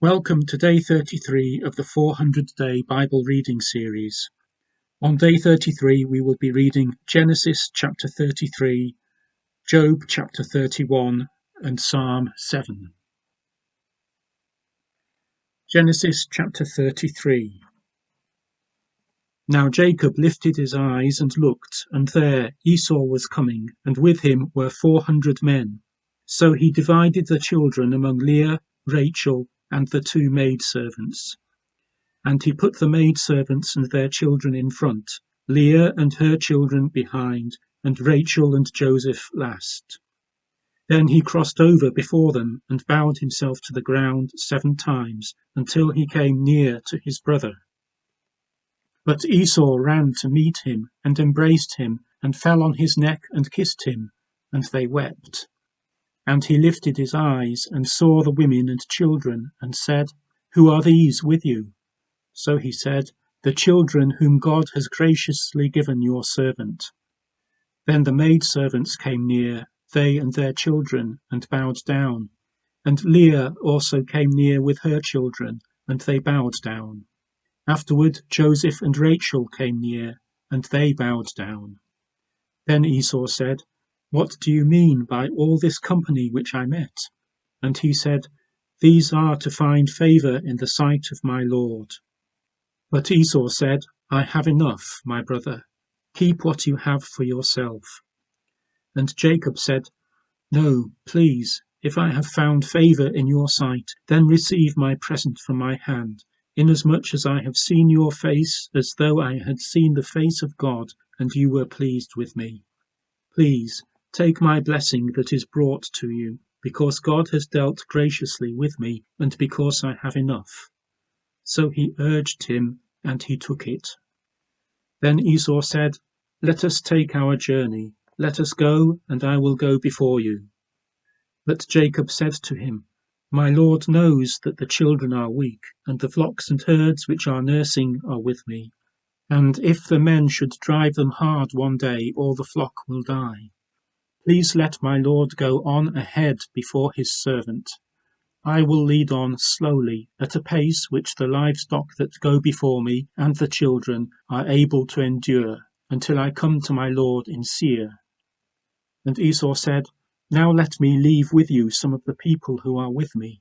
Welcome to day 33 of the 400-day Bible reading series. On day 33 we will be reading Genesis chapter 33, Job chapter 31 and Psalm 7. Genesis chapter 33. Now Jacob lifted his eyes and looked, and there Esau was coming, and with him were 400 men. So he divided the children among Leah, Rachel, and the 2 maidservants. And he put the maidservants and their children in front, Leah and her children behind, and Rachel and Joseph last. Then he crossed over before them and bowed himself to the ground 7 times, until he came near to his brother. But Esau ran to meet him and embraced him, and fell on his neck and kissed him, and they wept. And he lifted his eyes and saw the women and children, and said, "Who are these with you?" So he said, "The children whom God has graciously given your servant." Then the maidservants came near, they and their children, and bowed down. And Leah also came near with her children, and they bowed down. Afterward Joseph and Rachel came near, and they bowed down. Then Esau said, "What do you mean by all this company which I met?" And he said, "These are to find favor in the sight of my Lord." But Esau said, "I have enough, my brother. Keep what you have for yourself." And Jacob said, "No, please, if I have found favor in your sight, then receive my present from my hand, inasmuch as I have seen your face as though I had seen the face of God, and you were pleased with me. Please, take my blessing that is brought to you, because God has dealt graciously with me, and because I have enough." So he urged him, and he took it. Then Esau said, "Let us take our journey. Let us go, and I will go before you." But Jacob said to him, "My Lord knows that the children are weak, and the flocks and herds which are nursing are with me. And if the men should drive them hard one day, all the flock will die. Please let my Lord go on ahead before his servant. I will lead on slowly, at a pace which the livestock that go before me and the children are able to endure, until I come to my Lord in Seir." And Esau said, "Now let me leave with you some of the people who are with me."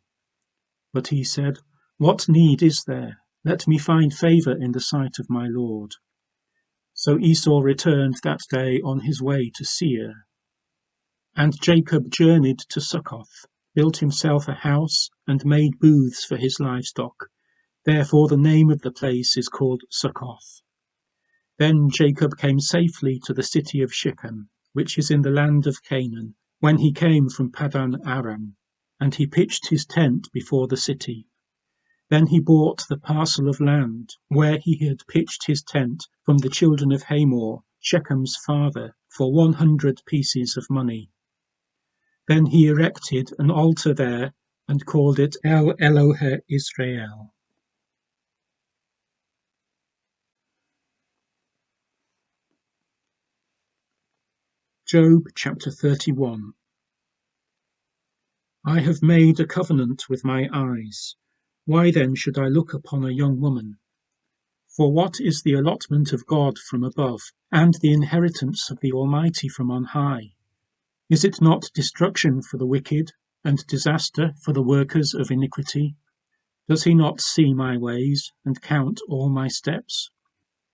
But he said, "What need is there? Let me find favor in the sight of my Lord." So Esau returned that day on his way to Seir. And Jacob journeyed to Succoth, built himself a house, and made booths for his livestock. Therefore the name of the place is called Succoth. Then Jacob came safely to the city of Shechem, which is in the land of Canaan, when he came from Paddan Aram, and he pitched his tent before the city. Then he bought the parcel of land where he had pitched his tent from the children of Hamor, Shechem's father, for 100 pieces of money. Then he erected an altar there and called it El Elohe Israel. Job chapter 31. I have made a covenant with my eyes. Why then should I look upon a young woman? For what is the allotment of God from above, and the inheritance of the Almighty from on high? Is it not destruction for the wicked, and disaster for the workers of iniquity? Does he not see my ways, and count all my steps?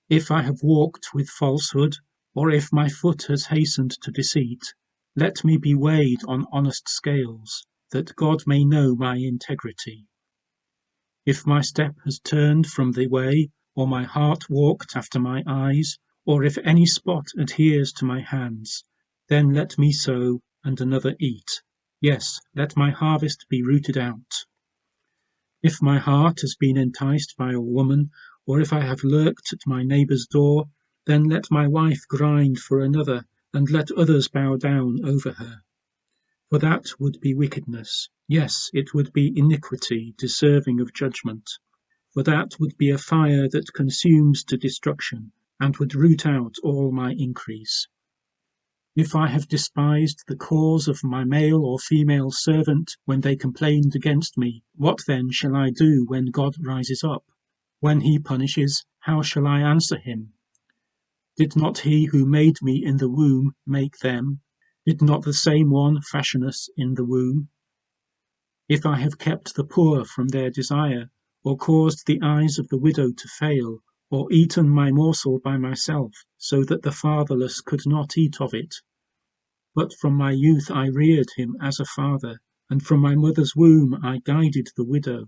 If I have walked with falsehood, or if my foot has hastened to deceit, let me be weighed on honest scales, that God may know my integrity. If my step has turned from the way, or my heart walked after my eyes, or if any spot adheres to my hands, then let me sow and another eat. Yes, let my harvest be rooted out. If my heart has been enticed by a woman, or if I have lurked at my neighbour's door, then let my wife grind for another, and let others bow down over her. For that would be wickedness, yes, it would be iniquity deserving of judgment. For that would be a fire that consumes to destruction, and would root out all my increase. If I have despised the cause of my male or female servant when they complained against me, what then shall I do when God rises up? When he punishes, how shall I answer him? Did not he who made me in the womb make them? Did not the same one fashion us in the womb? If I have kept the poor from their desire, or caused the eyes of the widow to fail, or eaten my morsel by myself, so that the fatherless could not eat of it, but from my youth I reared him as a father, and from my mother's womb I guided the widow.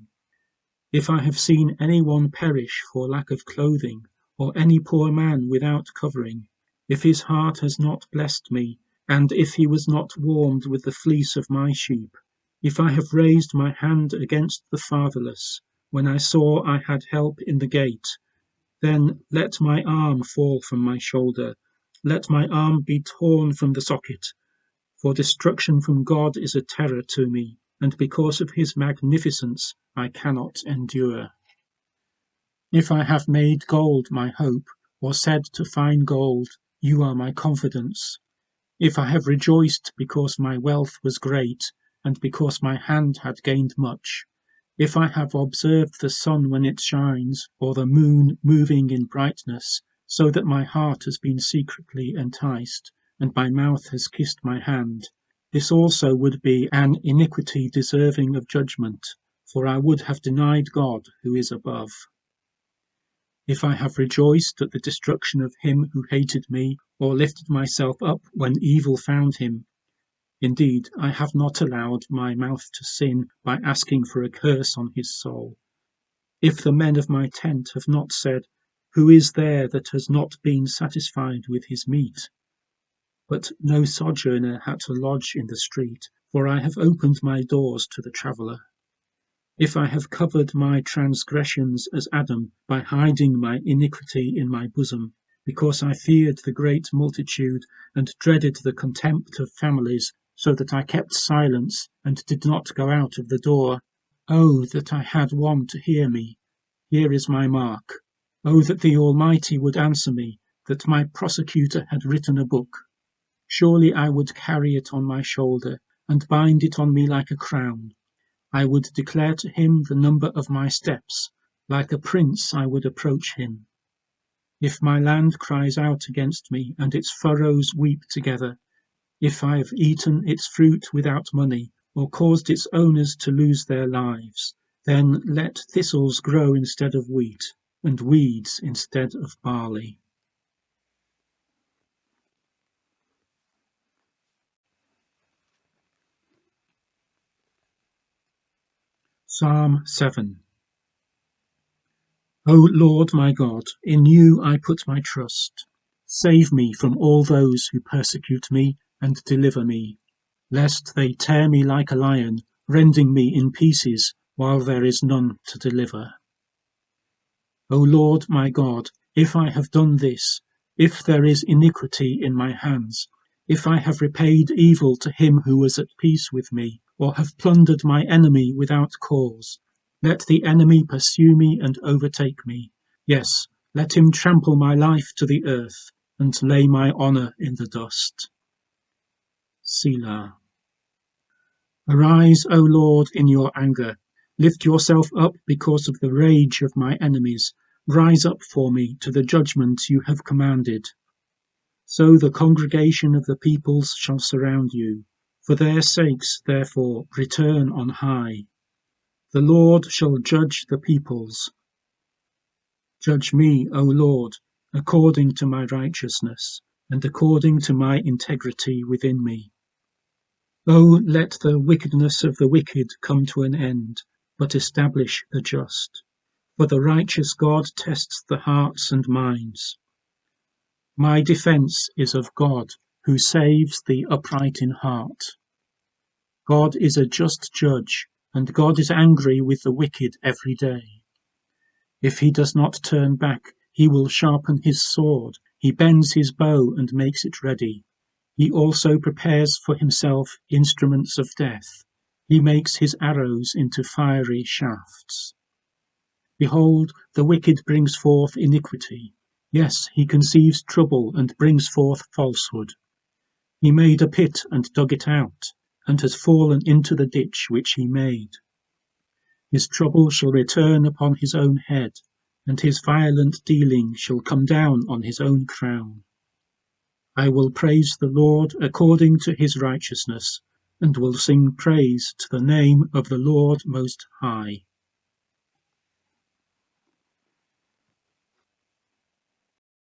If I have seen any one perish for lack of clothing, or any poor man without covering, if his heart has not blessed me, and if he was not warmed with the fleece of my sheep, if I have raised my hand against the fatherless, when I saw I had help in the gate, then let my arm fall from my shoulder, let my arm be torn from the socket. For destruction from God is a terror to me, and because of his magnificence I cannot endure. If I have made gold my hope, or said to fine gold, you are my confidence, if I have rejoiced because my wealth was great, and because my hand had gained much, if I have observed the sun when it shines, or the moon moving in brightness, so that my heart has been secretly enticed, and my mouth has kissed my hand, this also would be an iniquity deserving of judgment, for I would have denied God who is above. If I have rejoiced at the destruction of him who hated me, or lifted myself up when evil found him, indeed, I have not allowed my mouth to sin by asking for a curse on his soul. If the men of my tent have not said, who is there that has not been satisfied with his meat? But no sojourner had to lodge in the street, for I have opened my doors to the traveller. If I have covered my transgressions as Adam by hiding my iniquity in my bosom, because I feared the great multitude and dreaded the contempt of families, so that I kept silence and did not go out of the door. Oh, that I had one to hear me! Here is my mark. Oh, that the Almighty would answer me, that my prosecutor had written a book. Surely I would carry it on my shoulder, and bind it on me like a crown. I would declare to him the number of my steps. Like a prince I would approach him. If my land cries out against me, and its furrows weep together, if I have eaten its fruit without money, or caused its owners to lose their lives, then let thistles grow instead of wheat, and weeds instead of barley. Psalm 7. O Lord my God, in you I put my trust. Save me from all those who persecute me, and deliver me, lest they tear me like a lion, rending me in pieces, while there is none to deliver. O Lord my God, if I have done this, if there is iniquity in my hands, if I have repaid evil to him who was at peace with me, or have plundered my enemy without cause, let the enemy pursue me and overtake me. Yes, let him trample my life to the earth, and lay my honour in the dust. Selah. Arise, O Lord, in your anger. Lift yourself up because of the rage of my enemies. Rise up for me to the judgment you have commanded. So the congregation of the peoples shall surround you. For their sakes, therefore, return on high. The Lord shall judge the peoples. Judge me, O Lord, according to my righteousness, and according to my integrity within me. O let the wickedness of the wicked come to an end, but establish the just. For the righteous God tests the hearts and minds. My defense is of God, who saves the upright in heart. God is a just judge, and God is angry with the wicked every day. If he does not turn back, he will sharpen his sword. He bends his bow and makes it ready. He also prepares for himself instruments of death. He makes his arrows into fiery shafts. Behold, the wicked brings forth iniquity. Yes, he conceives trouble and brings forth falsehood. He made a pit and dug it out, and has fallen into the ditch which he made. His trouble shall return upon his own head, and his violent dealing shall come down on his own crown. I will praise the Lord according to his righteousness, and will sing praise to the name of the Lord Most High.